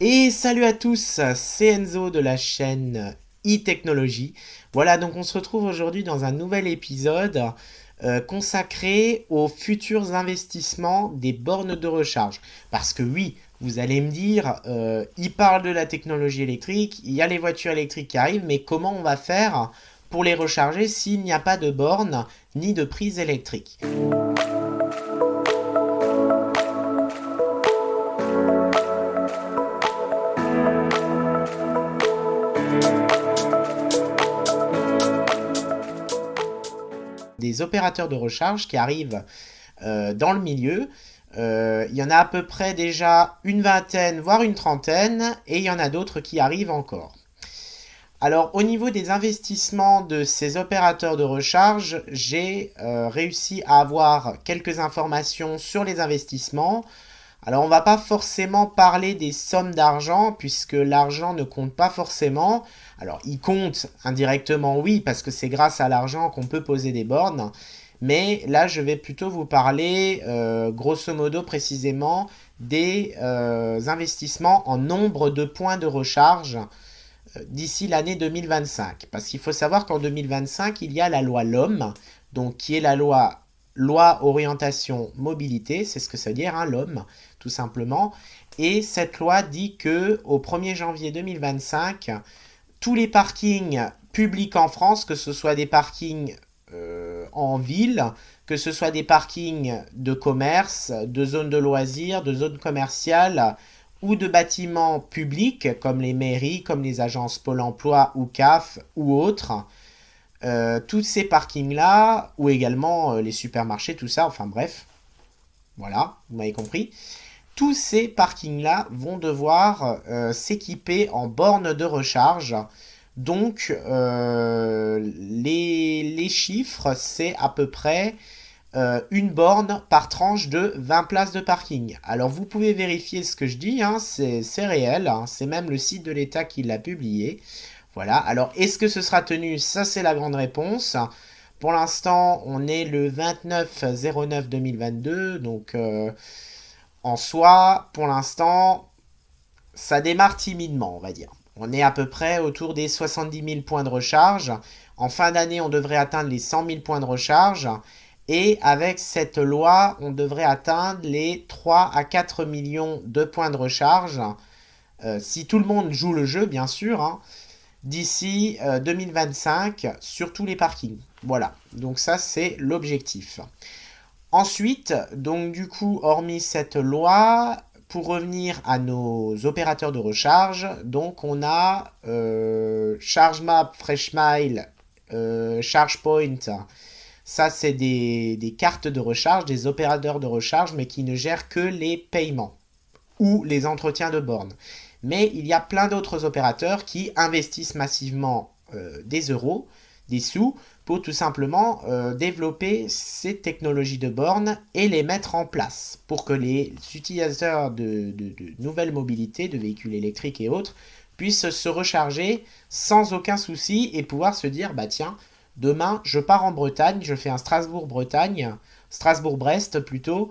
Et salut à tous, c'est Enzo de la chaîne e-technologie. Voilà, donc on se retrouve aujourd'hui dans un nouvel épisode consacré aux futurs investissements des bornes de recharge. Parce que oui, vous allez me dire, il parle de la technologie électrique, il y a les voitures électriques qui arrivent, mais comment on va faire pour les recharger s'il n'y a pas de borne ni de prise électrique? Des opérateurs de recharge qui arrivent dans le milieu. Il y en a à peu près déjà une vingtaine, voire une trentaine, et il y en a d'autres qui arrivent encore. Alors au niveau des investissements de ces opérateurs de recharge, j'ai réussi à avoir quelques informations sur les investissements. Alors on va pas forcément parler des sommes d'argent puisque l'argent ne compte pas forcément. Alors il compte indirectement oui parce que c'est grâce à l'argent qu'on peut poser des bornes. Mais là je vais plutôt vous parler grosso modo précisément des investissements en nombre de points de recharge d'ici l'année 2025. Parce qu'il faut savoir qu'en 2025 il y a la loi LOM, donc qui est la loi orientation mobilité, c'est ce que ça veut dire, hein, l'homme, tout simplement. Et cette loi dit que au 1er janvier 2025, tous les parkings publics en France, que ce soit des parkings en ville, que ce soit des parkings de commerce, de zones de loisirs, de zones commerciales ou de bâtiments publics comme les mairies, comme les agences Pôle emploi ou CAF ou autres, tous ces parkings-là, ou également les supermarchés, tout ça, enfin bref, voilà, vous m'avez compris. Tous ces parkings-là vont devoir s'équiper en bornes de recharge. Donc, les chiffres, c'est à peu près une borne par tranche de 20 places de parking. Alors, vous pouvez vérifier ce que je dis, hein, c'est réel, hein, c'est même le site de l'État qui l'a publié. Voilà, alors est-ce que ce sera tenu? Ça, c'est la grande réponse. Pour l'instant, on est le 29/09/2022, donc en soi, pour l'instant, ça démarre timidement, on va dire. On est à peu près autour des 70 000 points de recharge. En fin d'année, on devrait atteindre les 100 000 points de recharge. Et avec cette loi, on devrait atteindre les 3 à 4 millions de points de recharge. Si tout le monde joue le jeu, bien sûr, hein, d'ici 2025 sur tous les parkings. Voilà, donc ça c'est l'objectif. Ensuite, donc du coup, hormis cette loi, pour revenir à nos opérateurs de recharge, donc on a ChargeMap, FreshMile, ChargePoint. Ça, c'est des cartes de recharge, des opérateurs de recharge, mais qui ne gèrent que les paiements ou les entretiens de bornes. Mais il y a plein d'autres opérateurs qui investissent massivement des euros, des sous, pour tout simplement développer ces technologies de bornes et les mettre en place pour que les utilisateurs de nouvelles mobilités, de véhicules électriques et autres, puissent se recharger sans aucun souci et pouvoir se dire, bah tiens, demain je pars en Bretagne, je fais un Strasbourg-Bretagne, Strasbourg-Brest plutôt,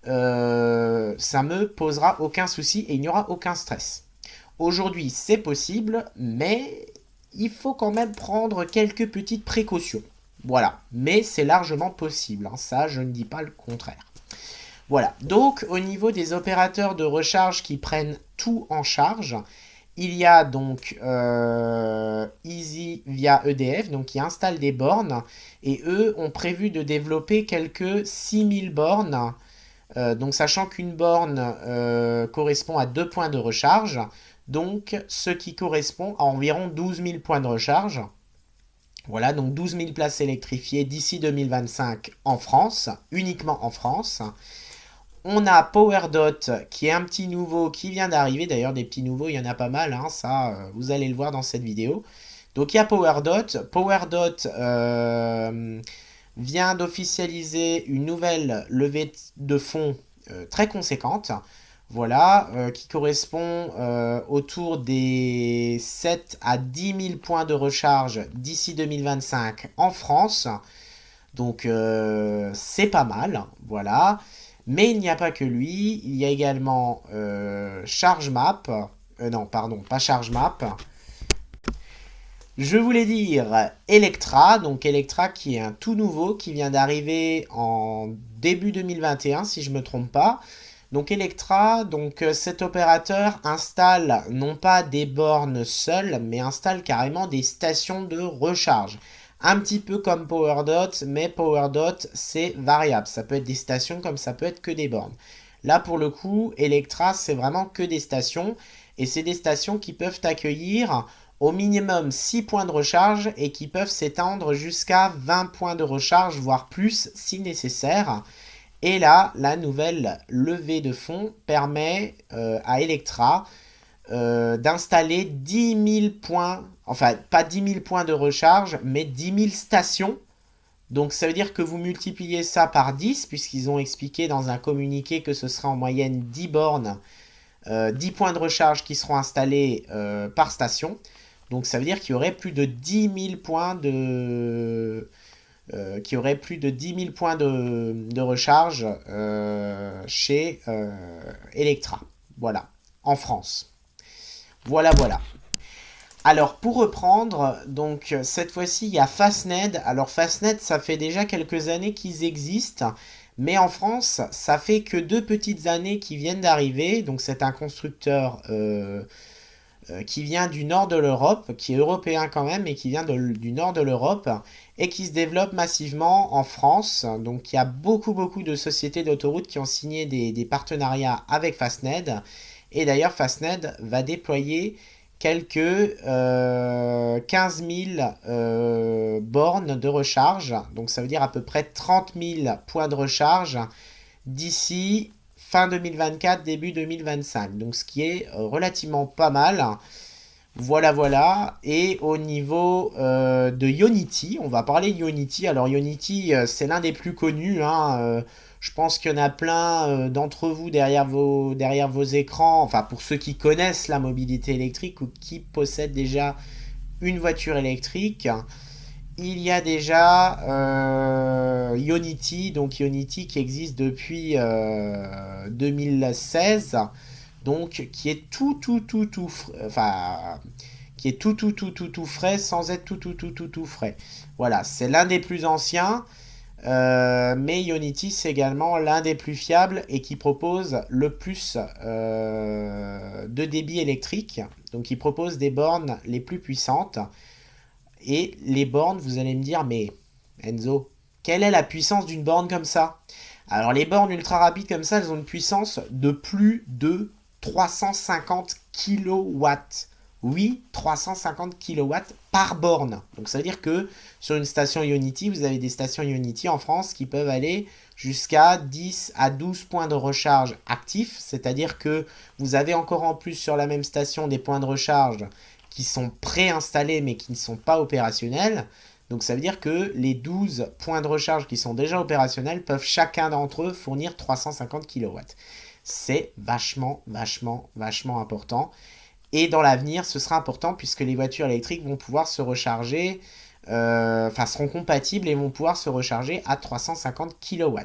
ça me posera aucun souci et il n'y aura aucun stress. Aujourd'hui, c'est possible, mais il faut quand même prendre quelques petites précautions. Voilà, mais c'est largement possible, hein. Ça, je ne dis pas le contraire. Voilà, donc au niveau des opérateurs de recharge qui prennent tout en charge, il y a donc Easy via EDF, donc qui installe des bornes, et eux ont prévu de développer quelques 6000 bornes. Donc sachant qu'une borne correspond à 2 points de recharge, donc ce qui correspond à environ 12 000 points de recharge. Voilà, donc 12 000 places électrifiées d'ici 2025 en France, uniquement en France. On a PowerDot qui est un petit nouveau qui vient d'arriver. D'ailleurs, des petits nouveaux, il y en a pas mal, hein, ça, vous allez le voir dans cette vidéo. Donc il y a PowerDot. PowerDot vient d'officialiser une nouvelle levée de fonds très conséquente. Voilà, qui correspond autour des 7 à 10 000 points de recharge d'ici 2025 en France. Donc c'est pas mal, voilà. Mais il n'y a pas que lui, il y a également ChargeMap, non, pardon, pas ChargeMap. Je voulais dire Electra, donc Electra qui est un tout nouveau, qui vient d'arriver en début 2021, si je ne me trompe pas. Donc Electra, donc cet opérateur installe non pas des bornes seules, mais installe carrément des stations de recharge. Un petit peu comme PowerDot, mais PowerDot c'est variable. Ça peut être des stations comme ça peut être que des bornes. Là pour le coup, Electra c'est vraiment que des stations. Et c'est des stations qui peuvent accueillir au minimum 6 points de recharge et qui peuvent s'étendre jusqu'à 20 points de recharge, voire plus si nécessaire. Et là, la nouvelle levée de fonds permet à Electra d'installer 10 000 points, enfin pas 10 000 points de recharge, mais 10 000 stations. Donc ça veut dire que vous multipliez ça par 10, puisqu'ils ont expliqué dans un communiqué que ce sera en moyenne 10 bornes, 10 points de recharge qui seront installés par station. Donc ça veut dire qu'il y aurait plus de 10 000 points de recharge chez Electra. Voilà, en France. Voilà, voilà. Alors pour reprendre, donc cette fois-ci il y a Fastned. Alors Fastned, ça fait déjà quelques années qu'ils existent, mais en France, ça fait que 2 petites années qui viennent d'arriver. Donc c'est un constructeur qui vient du nord de l'Europe, qui est européen quand même, mais qui vient du nord de l'Europe, et qui se développe massivement en France. Donc il y a beaucoup de sociétés d'autoroutes qui ont signé des partenariats avec Fastned. Et d'ailleurs Fastned va déployer quelques 15 000 bornes de recharge. Donc ça veut dire à peu près 30 000 points de recharge d'ici fin 2024, début 2025. Donc ce qui est relativement pas mal. Voilà, voilà. Et au niveau de Ionity, on va parler de Ionity. Alors Ionity, c'est l'un des plus connus. Je pense qu'il y en a plein d'entre vous derrière vos écrans. Enfin, pour ceux qui connaissent la mobilité électrique ou qui possèdent déjà une voiture électrique. Il y a déjà Ionity, donc Ionity qui existe depuis 2016, donc qui est qui est tout frais sans être tout frais. Voilà, c'est l'un des plus anciens, mais Ionity c'est également l'un des plus fiables et qui propose le plus de débit électrique. Donc il propose des bornes les plus puissantes. Et les bornes, vous allez me dire, mais Enzo, quelle est la puissance d'une borne comme ça? Alors les bornes ultra rapides comme ça, elles ont une puissance de plus de 350 kilowatts. Oui, 350 kilowatts par borne. Donc ça veut dire que sur une station Ionity, vous avez des stations Ionity en France qui peuvent aller jusqu'à 10 à 12 points de recharge actifs. C'est-à-dire que vous avez encore en plus sur la même station des points de recharge qui sont préinstallés mais qui ne sont pas opérationnels. Donc ça veut dire que les 12 points de recharge qui sont déjà opérationnels peuvent chacun d'entre eux fournir 350 kW. C'est vachement important. Et dans l'avenir, ce sera important puisque les voitures électriques vont pouvoir se recharger, seront compatibles et vont pouvoir se recharger à 350 kW.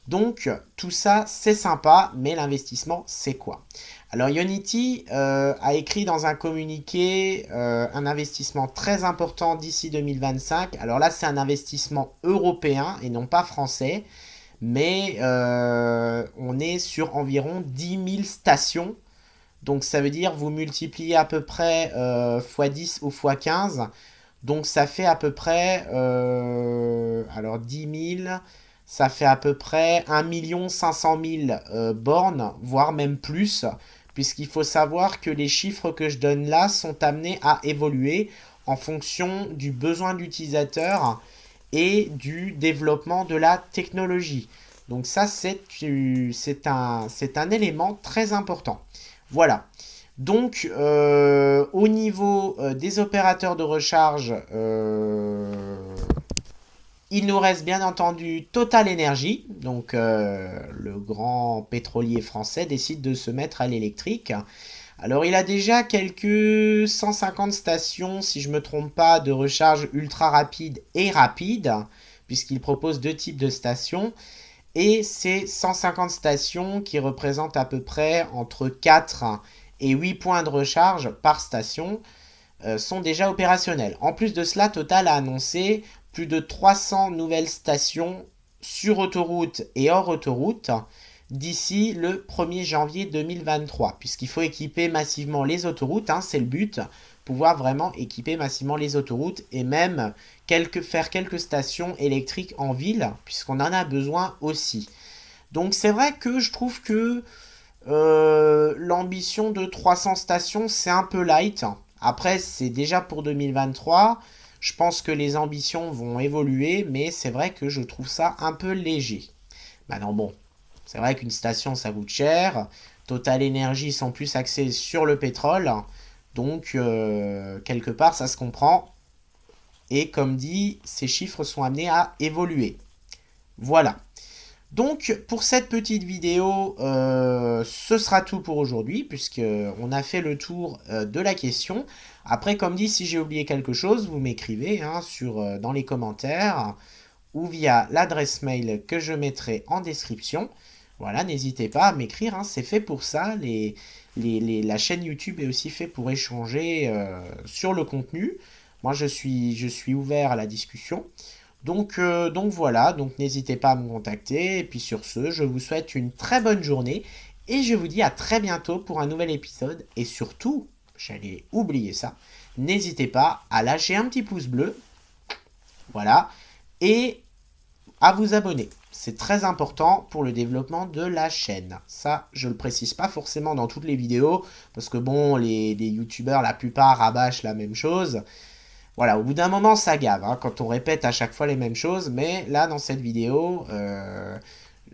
Donc tout ça c'est sympa, mais l'investissement c'est quoi? Alors Ionity a écrit dans un communiqué un investissement très important d'ici 2025. Alors là c'est un investissement européen et non pas français, mais on est sur environ 10 000 stations. Donc ça veut dire vous multipliez à peu près x10 ou x15. Donc ça fait à peu près, alors 10 000, ça fait à peu près 1 500 000 bornes, voire même plus, puisqu'il faut savoir que les chiffres que je donne là sont amenés à évoluer en fonction du besoin de l'utilisateur et du développement de la technologie. Donc ça, c'est un élément très important. Voilà. Donc, au niveau des opérateurs de recharge, il nous reste bien entendu Total Energy. Donc, le grand pétrolier français décide de se mettre à l'électrique. Alors, il a déjà quelques 150 stations, si je ne me trompe pas, de recharge ultra rapide et rapide, puisqu'il propose 2 types de stations. Et ces 150 stations qui représentent à peu près entre 4 et 8 points de recharge par station sont déjà opérationnels. En plus de cela, Total a annoncé plus de 300 nouvelles stations sur autoroute et hors autoroute d'ici le 1er janvier 2023, puisqu'il faut équiper massivement les autoroutes, hein, c'est le but, pouvoir vraiment équiper massivement les autoroutes et même faire quelques stations électriques en ville, puisqu'on en a besoin aussi. Donc c'est vrai que je trouve que l'ambition de 300 stations, c'est un peu light. Après, c'est déjà pour 2023. Je pense que les ambitions vont évoluer, mais c'est vrai que je trouve ça un peu léger. Maintenant, bon, c'est vrai qu'une station, ça coûte cher. Total Energy sont plus axés sur le pétrole. Donc, quelque part, ça se comprend. Et comme dit, ces chiffres sont amenés à évoluer. Voilà. Donc, pour cette petite vidéo, ce sera tout pour aujourd'hui, puisqu'on a fait le tour de la question. Après, comme dit, si j'ai oublié quelque chose, vous m'écrivez hein, dans les commentaires ou via l'adresse mail que je mettrai en description. Voilà, n'hésitez pas à m'écrire, hein, c'est fait pour ça. La chaîne YouTube est aussi fait pour échanger sur le contenu. Moi, je suis ouvert à la discussion. Donc voilà, donc n'hésitez pas à me contacter. Et puis sur ce, je vous souhaite une très bonne journée. Et je vous dis à très bientôt pour un nouvel épisode. Et surtout, j'allais oublier ça, n'hésitez pas à lâcher un petit pouce bleu. Voilà. Et à vous abonner. C'est très important pour le développement de la chaîne. Ça, je le précise pas forcément dans toutes les vidéos, parce que bon, les youtubeurs, la plupart rabâchent la même chose. Voilà, au bout d'un moment, ça gave, hein, quand on répète à chaque fois les mêmes choses, mais là, dans cette vidéo,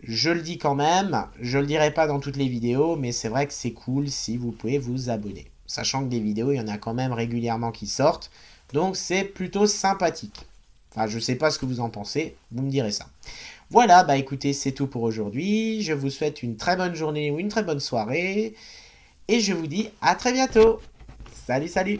je le dis quand même, je le dirai pas dans toutes les vidéos, mais c'est vrai que c'est cool si vous pouvez vous abonner. Sachant que des vidéos, il y en a quand même régulièrement qui sortent, donc c'est plutôt sympathique. Enfin, je sais pas ce que vous en pensez, vous me direz ça. Voilà, bah écoutez, c'est tout pour aujourd'hui. Je vous souhaite une très bonne journée ou une très bonne soirée. Et je vous dis à très bientôt. Salut, salut!